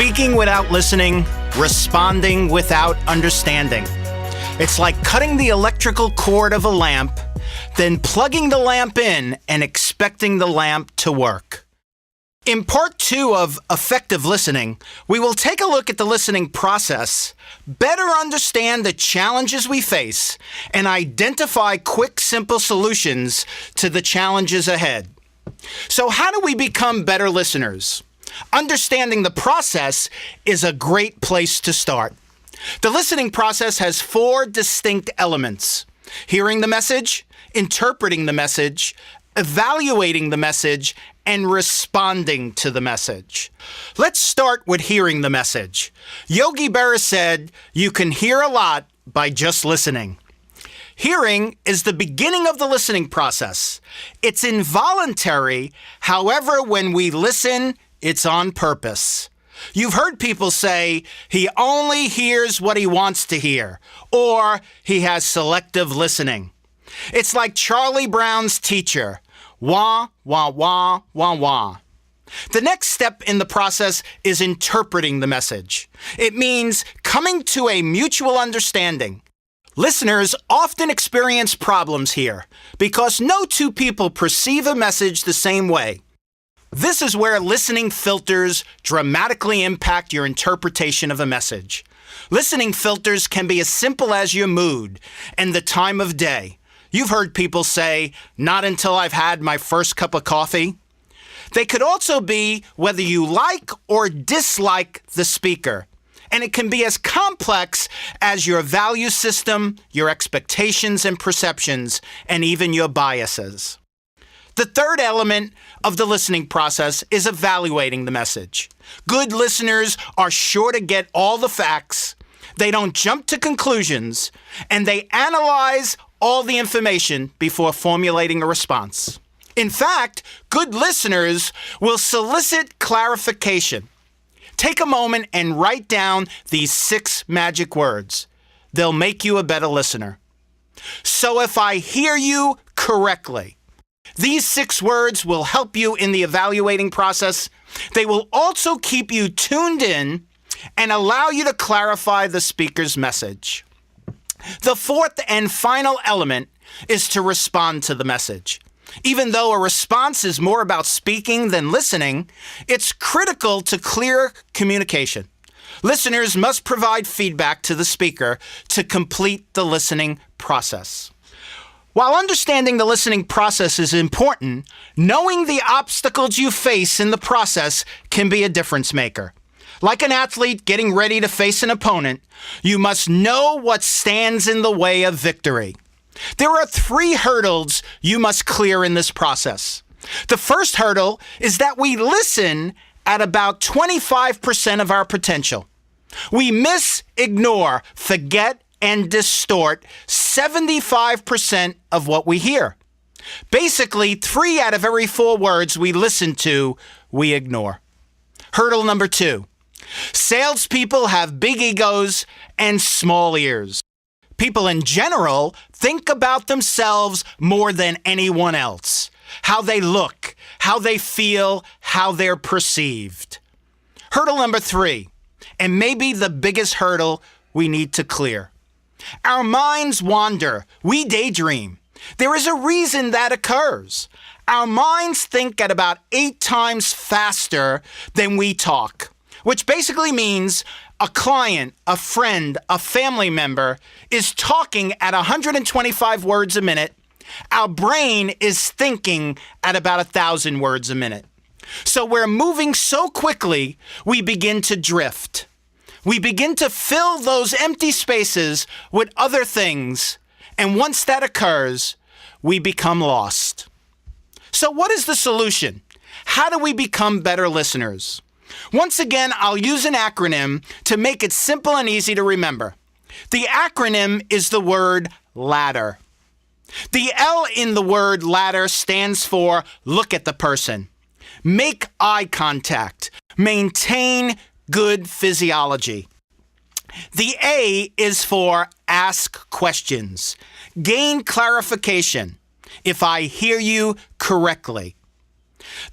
Speaking without listening, responding without understanding. It's like cutting the electrical cord of a lamp, then plugging the lamp in and expecting the lamp to work. In part 2 of Effective Listening, we will take a look at the listening process, better understand the challenges we face, and identify quick, simple solutions to the challenges ahead. So how do we become better listeners? Understanding the process is a great place to start. The listening process has 4 distinct elements: hearing the message, interpreting the message, evaluating the message, and responding to the message. Let's start with hearing the message. Yogi Berra said, "You can hear a lot by just listening." Hearing is the beginning of the listening process. It's involuntary. However, when we listen, it's on purpose. You've heard people say, he only hears what he wants to hear, or he has selective listening. It's like Charlie Brown's teacher, wah, wah, wah, wah, wah. The next step in the process is interpreting the message. It means coming to a mutual understanding. Listeners often experience problems here because no two people perceive a message the same way. This is where listening filters dramatically impact your interpretation of a message. Listening filters can be as simple as your mood and the time of day. You've heard people say, "Not until I've had my first cup of coffee." They could also be whether you like or dislike the speaker. And it can be as complex as your value system, your expectations and perceptions, and even your biases. The third element of the listening process is evaluating the message. Good listeners are sure to get all the facts, they don't jump to conclusions, and they analyze all the information before formulating a response. In fact, good listeners will solicit clarification. Take a moment and write down these 6 magic words. They'll make you a better listener. So if I hear you correctly, these 6 words will help you in the evaluating process. They will also keep you tuned in and allow you to clarify the speaker's message. The fourth and final element is to respond to the message. Even though a response is more about speaking than listening, it's critical to clear communication. Listeners must provide feedback to the speaker to complete the listening process. While understanding the listening process is important, knowing the obstacles you face in the process can be a difference maker. Like an athlete getting ready to face an opponent, you must know what stands in the way of victory. There are 3 hurdles you must clear in this process. The first hurdle is that we listen at about 25% of our potential. We miss, ignore, forget, and distort 75% of what we hear. Basically, 3 out of every 4 words we listen to, we ignore. Hurdle number 2. Salespeople have big egos and small ears. People in general think about themselves more than anyone else. How they look, how they feel, how they're perceived. Hurdle number 3, and maybe the biggest hurdle we need to clear. Our minds wander. We daydream. There is a reason that occurs. Our minds think at about 8 times faster than we talk, which basically means a client, a friend, a family member is talking at 125 words a minute. Our brain is thinking at about 1,000 words a minute. So we're moving so quickly, we begin to drift. We begin to fill those empty spaces with other things, and once that occurs, we become lost. So what is the solution? How do we become better listeners? Once again, I'll use an acronym to make it simple and easy to remember. The acronym is the word LADDER. The L in the word ladder stands for look at the person, make eye contact, maintain good physiology. The A is for ask questions, gain clarification, if I hear you correctly.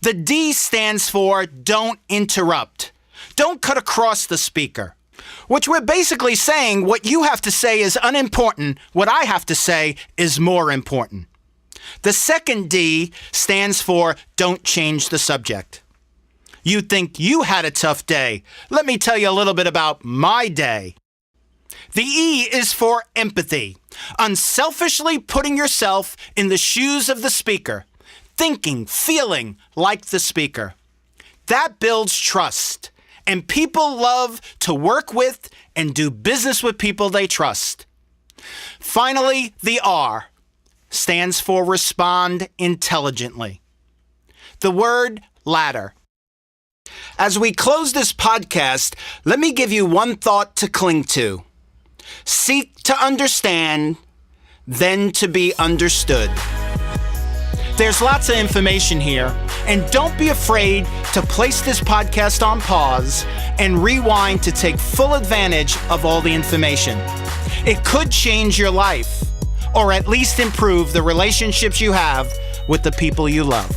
The D stands for don't interrupt. don't cut across the speaker, which we're basically saying what you have to say is unimportant, what I have to say is more important. The second D stands for don't change the subject. You think you had a tough day. Let me tell you a little bit about my day. The E is for empathy, unselfishly putting yourself in the shoes of the speaker, thinking, feeling like the speaker. That builds trust, and people love to work with and do business with people they trust. Finally, the R stands for respond intelligently. The word ladder. As we close this podcast, let me give you one thought to cling to. Seek to understand, then to be understood. There's lots of information here, and don't be afraid to place this podcast on pause and rewind to take full advantage of all the information. It could change your life, or at least improve the relationships you have with the people you love.